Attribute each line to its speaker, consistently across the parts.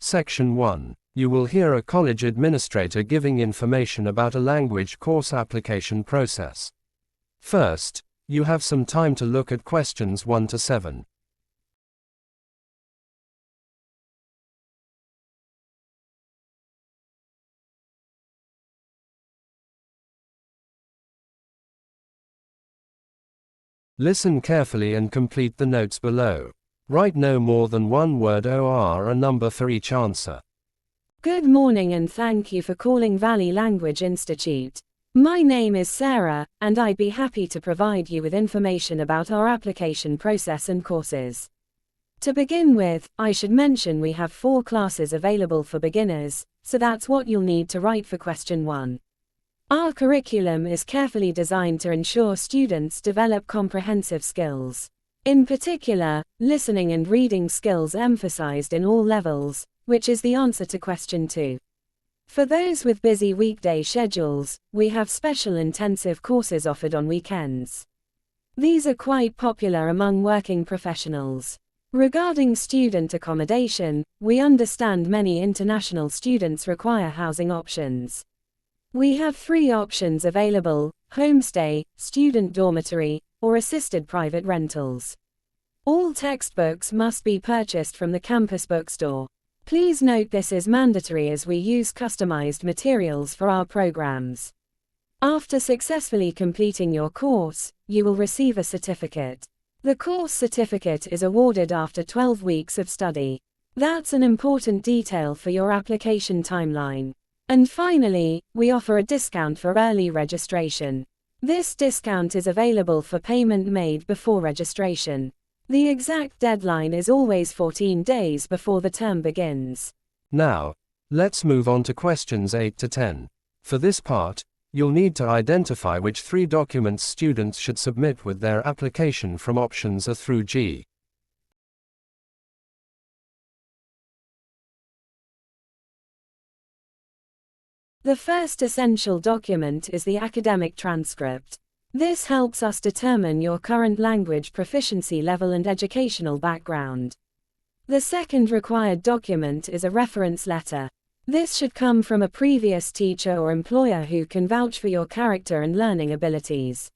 Speaker 1: Section 1. You will hear a college administrator giving information about a language course application process. First, you have some time to look at questions 1 to 7. Listen carefully and complete the notes below. Write no more than one word or a number for each answer.
Speaker 2: Good morning and thank you for calling Valley Language Institute. My name is Sarah, and I'd be happy to provide you with information about our application process and courses. To begin with, I should mention we have 4 classes available for beginners, so that's what you'll need to write for question 1. Our curriculum is carefully designed to ensure students develop comprehensive skills. In particular, listening and reading skills emphasized in all levels, which is the answer to question 2. For those with busy weekday schedules, we have special intensive courses offered on weekends. These are quite popular among working professionals. Regarding student accommodation, we understand many international students require housing options. We have 3 options available: homestay, student dormitory, or assisted private rentals. All textbooks must be purchased from the campus bookstore. Please note this is mandatory as we use customized materials for our programs. After successfully completing your course, you will receive a certificate. The course certificate is awarded after 12 weeks of study. That's an important detail for your application timeline. And finally, we offer a discount for early registration. This discount is available for payment made before registration. The exact deadline is always 14 days before the term begins.
Speaker 1: Now, let's move on to questions 8 to 10. For this part, you'll need to identify which 3 documents students should submit with their application from options A through G.
Speaker 2: The first essential document is the academic transcript. This helps us determine your current language proficiency level and educational background. The second required document is a reference letter. This should come from a previous teacher or employer who can vouch for your character and learning abilities.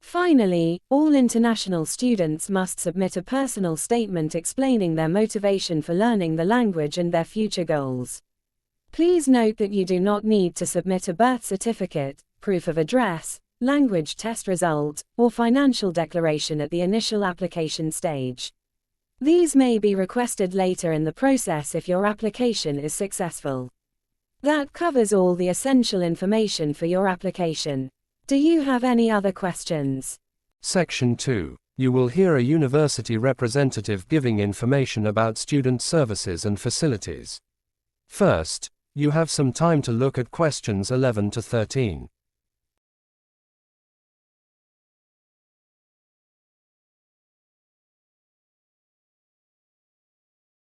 Speaker 2: Finally, all international students must submit a personal statement explaining their motivation for learning the language and their future goals. Please note that you do not need to submit a birth certificate, proof of address, language test result, or financial declaration at the initial application stage. These may be requested later in the process if your application is successful. That covers all the essential information for your application. Do you have any other questions?
Speaker 1: Section 2. You will hear a university representative giving information about student services and facilities. First, you have some time to look at questions 11 to 13.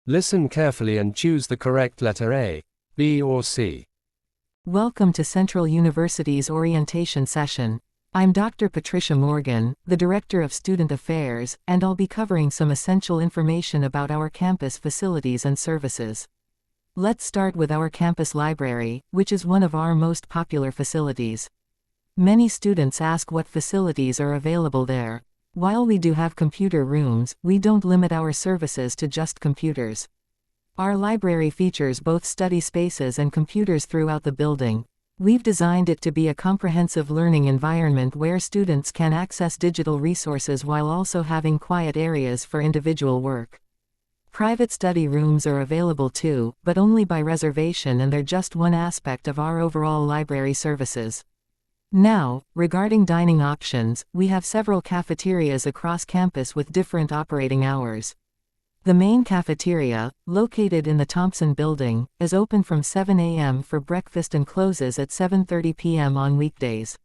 Speaker 1: Listen carefully and choose the correct letter A, B or C.
Speaker 3: Welcome to Central University's orientation session. I'm Dr. Patricia Morgan, the Director of Student Affairs, and I'll be covering some essential information about our campus facilities and services. Let's start with our campus library, which is one of our most popular facilities. Many students ask what facilities are available there. While we do have computer rooms, we don't limit our services to just computers. Our library features both study spaces and computers throughout the building. We've designed it to be a comprehensive learning environment where students can access digital resources while also having quiet areas for individual work. Private study rooms are available too, but only by reservation, and they're just one aspect of our overall library services. Now, regarding dining options, we have several cafeterias across campus with different operating hours. The main cafeteria, located in the Thompson Building, is open from 7 a.m. for breakfast and closes at 7:30 p.m. on weekdays.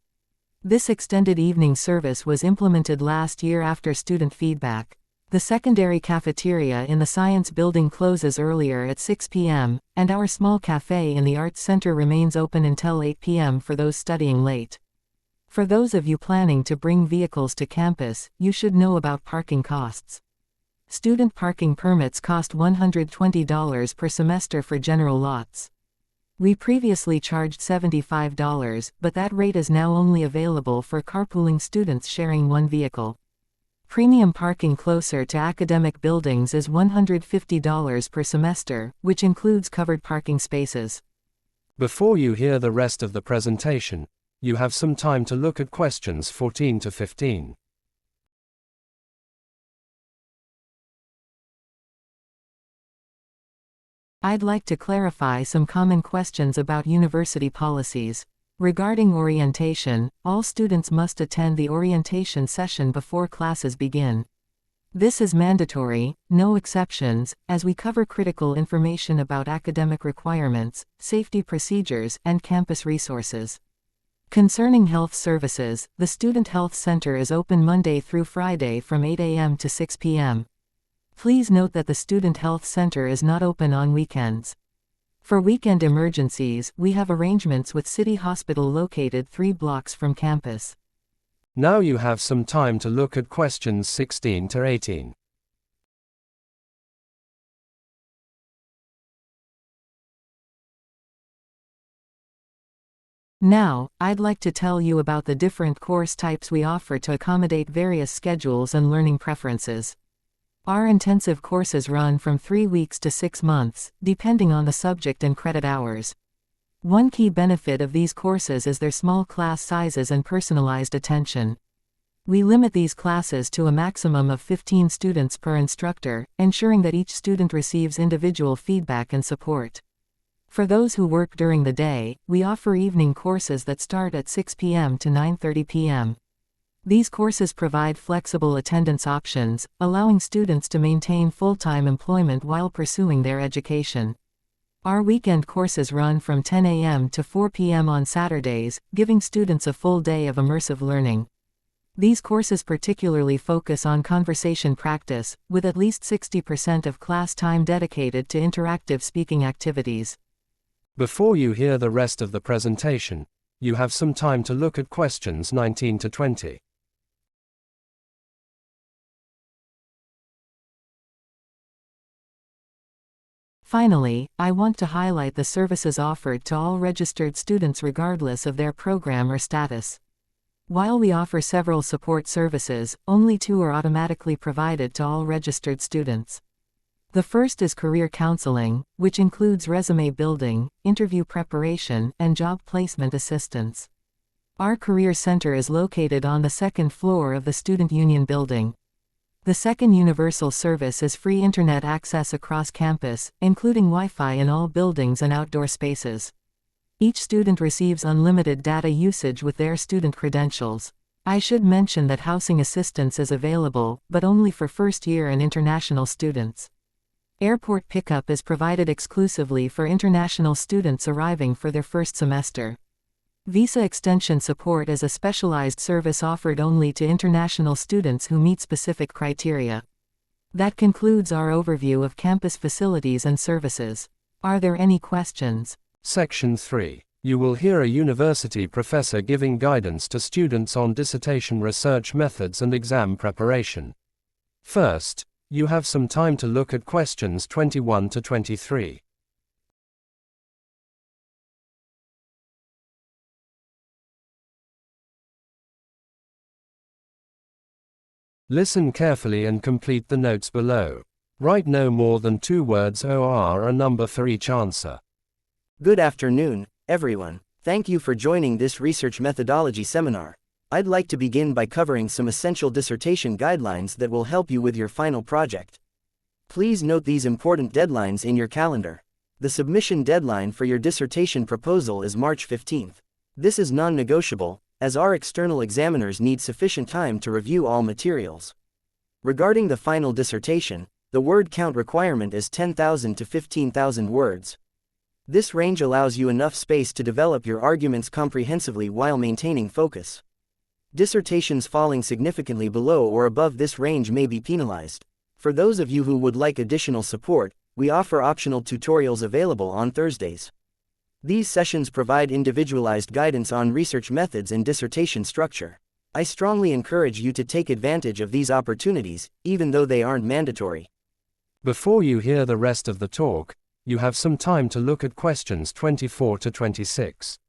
Speaker 3: This extended evening service was implemented last year after student feedback. The secondary cafeteria in the Science Building closes earlier at 6 p.m., and our small cafe in the Arts Center remains open until 8 p.m. for those studying late. For those of you planning to bring vehicles to campus, you should know about parking costs. Student parking permits cost $120 per semester for general lots. We previously charged $75, but that rate is now only available for carpooling students sharing one vehicle. Premium parking closer to academic buildings is $150 per semester, which includes covered parking spaces.
Speaker 1: Before you hear the rest of the presentation, you have some time to look at questions 14 to 15.
Speaker 3: I'd like to clarify some common questions about university policies. Regarding orientation, all students must attend the orientation session before classes begin. This is mandatory, no exceptions, as we cover critical information about academic requirements, safety procedures, and campus resources. Concerning health services, the Student Health Center is open Monday through Friday from 8 a.m. to 6 p.m. Please note that the Student Health Center is not open on weekends. For weekend emergencies, we have arrangements with City Hospital located 3 blocks from campus.
Speaker 1: Now you have some time to look at questions 16 to 18.
Speaker 3: Now, I'd like to tell you about the different course types we offer to accommodate various schedules and learning preferences. Our intensive courses run from 3 weeks to 6 months, depending on the subject and credit hours. One key benefit of these courses is their small class sizes and personalized attention. We limit these classes to a maximum of 15 students per instructor, ensuring that each student receives individual feedback and support. For those who work during the day, we offer evening courses that start at 6 p.m. to 9:30 p.m. These courses provide flexible attendance options, allowing students to maintain full-time employment while pursuing their education. Our weekend courses run from 10 a.m. to 4 p.m. on Saturdays, giving students a full day of immersive learning. These courses particularly focus on conversation practice, with at least 60% of class time dedicated to interactive speaking activities.
Speaker 1: Before you hear the rest of the presentation, you have some time to look at questions 19 to 20.
Speaker 3: Finally, I want to highlight the services offered to all registered students regardless of their program or status. While we offer several support services, only 2 are automatically provided to all registered students. The first is career counseling, which includes resume building, interview preparation, and job placement assistance. Our career center is located on the 2nd floor of the Student Union building. The second universal service is free internet access across campus, including Wi-Fi in all buildings and outdoor spaces. Each student receives unlimited data usage with their student credentials. I should mention that housing assistance is available, but only for first-year and international students. Airport pickup is provided exclusively for international students arriving for their first semester. Visa extension support is a specialized service offered only to international students who meet specific criteria. That concludes our overview of campus facilities and services. Are there any questions?
Speaker 1: Section 3. You will hear a university professor giving guidance to students on dissertation research methods and exam preparation. First, you have some time to look at questions 21 to 23. Listen carefully and complete the notes below. Write no more than 2 words or a number for each answer.
Speaker 4: Good afternoon, everyone. Thank you for joining this research methodology seminar. I'd like to begin by covering some essential dissertation guidelines that will help you with your final project. Please note these important deadlines in your calendar. The submission deadline for your dissertation proposal is March 15th. This is non-negotiable, as our external examiners need sufficient time to review all materials. Regarding the final dissertation, the word count requirement is 10,000 to 15,000 words. This range allows you enough space to develop your arguments comprehensively while maintaining focus. Dissertations falling significantly below or above this range may be penalized. For those of you who would like additional support, we offer optional tutorials available on Thursdays. These sessions provide individualized guidance on research methods and dissertation structure. I strongly encourage you to take advantage of these opportunities, even though they aren't mandatory.
Speaker 1: Before you hear the rest of the talk, you have some time to look at questions 24 to 26.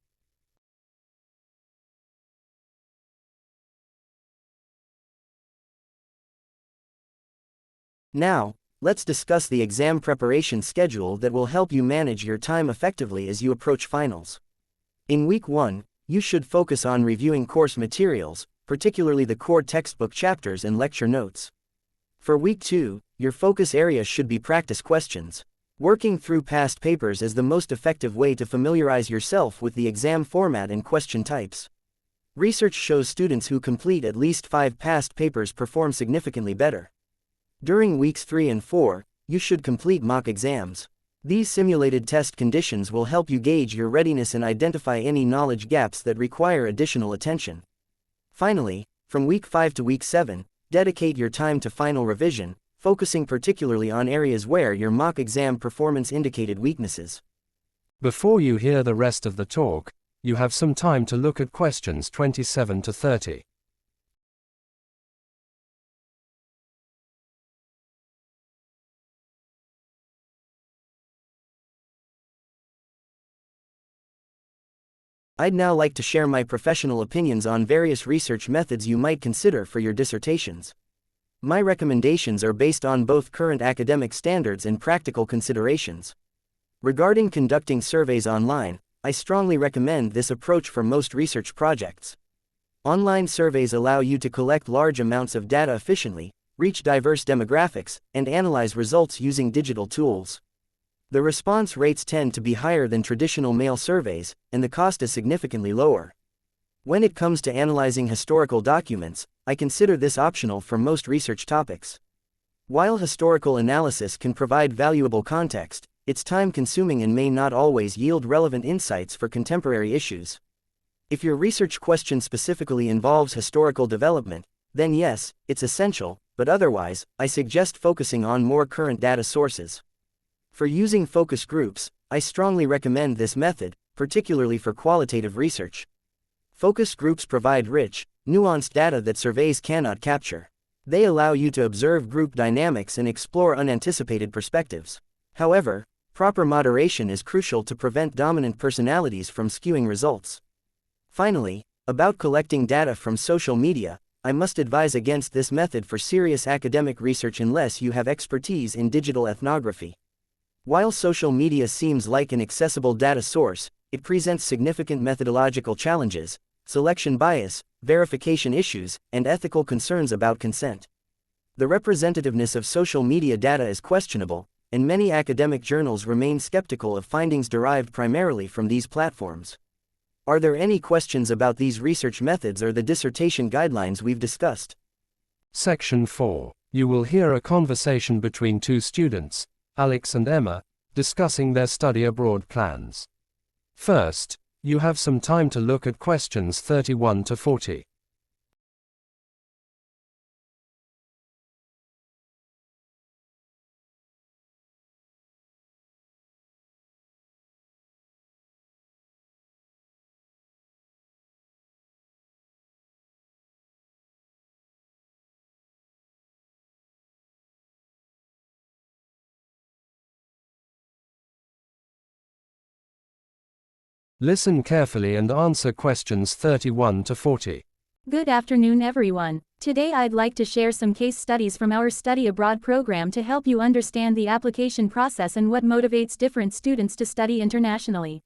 Speaker 4: Now, let's discuss the exam preparation schedule that will help you manage your time effectively as you approach finals. In Week 1, you should focus on reviewing course materials, particularly the core textbook chapters and lecture notes. For Week 2, your focus area should be practice questions. Working through past papers is the most effective way to familiarize yourself with the exam format and question types. Research shows students who complete at least 5 past papers perform significantly better. During Weeks 3 and 4, you should complete mock exams. These simulated test conditions will help you gauge your readiness and identify any knowledge gaps that require additional attention. Finally, from Week 5 to Week 7, dedicate your time to final revision, focusing particularly on areas where your mock exam performance indicated weaknesses.
Speaker 1: Before you hear the rest of the talk, you have some time to look at questions 27 to 30.
Speaker 4: I'd now like to share my professional opinions on various research methods you might consider for your dissertations. My recommendations are based on both current academic standards and practical considerations. Regarding conducting surveys online, I strongly recommend this approach for most research projects. Online surveys allow you to collect large amounts of data efficiently, reach diverse demographics, and analyze results using digital tools. The response rates tend to be higher than traditional mail surveys, and the cost is significantly lower. When it comes to analyzing historical documents, I consider this optional for most research topics. While historical analysis can provide valuable context, it's time-consuming and may not always yield relevant insights for contemporary issues. If your research question specifically involves historical development, then yes, it's essential, but otherwise, I suggest focusing on more current data sources. For using focus groups, I strongly recommend this method, particularly for qualitative research. Focus groups provide rich, nuanced data that surveys cannot capture. They allow you to observe group dynamics and explore unanticipated perspectives. However, proper moderation is crucial to prevent dominant personalities from skewing results. Finally, about collecting data from social media, I must advise against this method for serious academic research unless you have expertise in digital ethnography. While social media seems like an accessible data source, it presents significant methodological challenges, selection bias, verification issues, and ethical concerns about consent. The representativeness of social media data is questionable, and many academic journals remain skeptical of findings derived primarily from these platforms. Are there any questions about these research methods or the dissertation guidelines we've discussed?
Speaker 1: Section 4. You will hear a conversation between two students, Alex and Emma, discussing their study abroad plans. First, you have some time to look at questions 31 to 40. Listen carefully and answer questions 31 to 40.
Speaker 5: Good afternoon, everyone. Today I'd like to share some case studies from our study abroad program to help you understand the application process and what motivates different students to study internationally.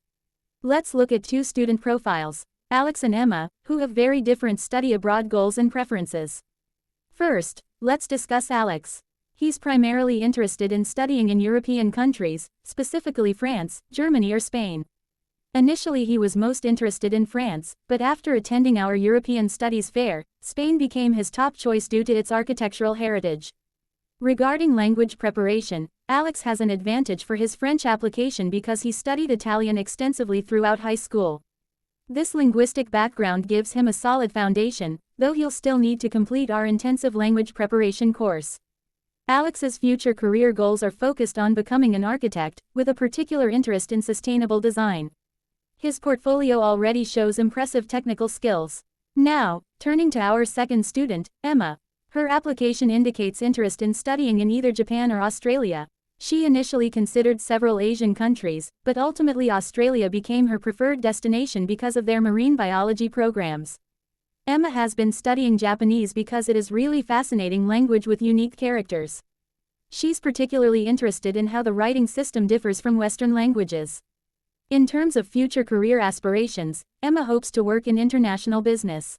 Speaker 5: Let's look at two student profiles, Alex and Emma, who have very different study abroad goals and preferences. First, let's discuss Alex. He's primarily interested in studying in European countries, specifically France, Germany or Spain. Initially he was most interested in France, but after attending our European Studies Fair, Spain became his top choice due to its architectural heritage. Regarding language preparation, Alex has an advantage for his French application because he studied Italian extensively throughout high school. This linguistic background gives him a solid foundation, though he'll still need to complete our intensive language preparation course. Alex's future career goals are focused on becoming an architect, with a particular interest in sustainable design. His portfolio already shows impressive technical skills. Now, Turning to our second student, Emma. Her application indicates interest in studying in either Japan or Australia. She initially considered several Asian countries, but ultimately Australia became her preferred destination because of their marine biology programs. Emma has been studying Japanese because it is really fascinating language with unique characters. She's particularly interested in how the writing system differs from Western languages. In terms of future career aspirations, Emma hopes to work in international business.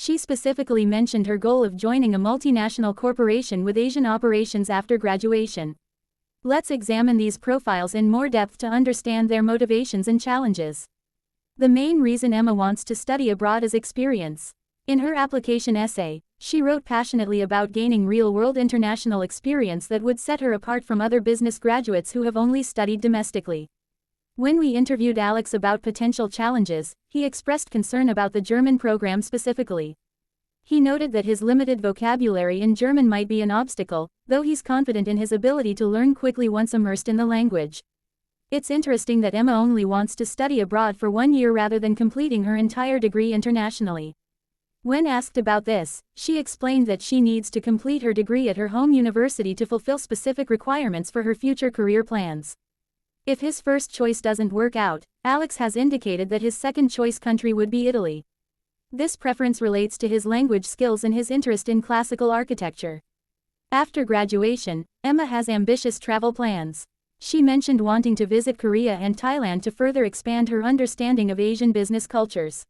Speaker 5: She specifically mentioned her goal of joining a multinational corporation with Asian operations after graduation. Let's examine these profiles in more depth to understand their motivations and challenges. The main reason Emma wants to study abroad is experience. In her application essay, she wrote passionately about gaining real-world international experience that would set her apart from other business graduates who have only studied domestically. When we interviewed Alex about potential challenges, he expressed concern about the German program specifically. He noted that his limited vocabulary in German might be an obstacle, though he's confident in his ability to learn quickly once immersed in the language. It's interesting that Emma only wants to study abroad for 1 year rather than completing her entire degree internationally. When asked about this, she explained that she needs to complete her degree at her home university to fulfill specific requirements for her future career plans. If his first choice doesn't work out, Alex has indicated that his second choice country would be Italy. This preference relates to his language skills and his interest in classical architecture. After graduation, Emma has ambitious travel plans. She mentioned wanting to visit Korea and Thailand to further expand her understanding of Asian business cultures.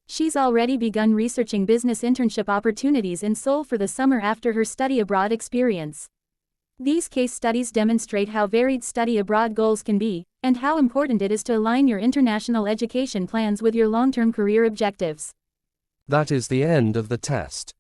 Speaker 5: She's already begun researching business internship opportunities in Seoul for the summer after her study abroad experience. These case studies demonstrate how varied study abroad goals can be, and how important it is to align your international education plans with your long-term career objectives.
Speaker 1: That is the end of the test.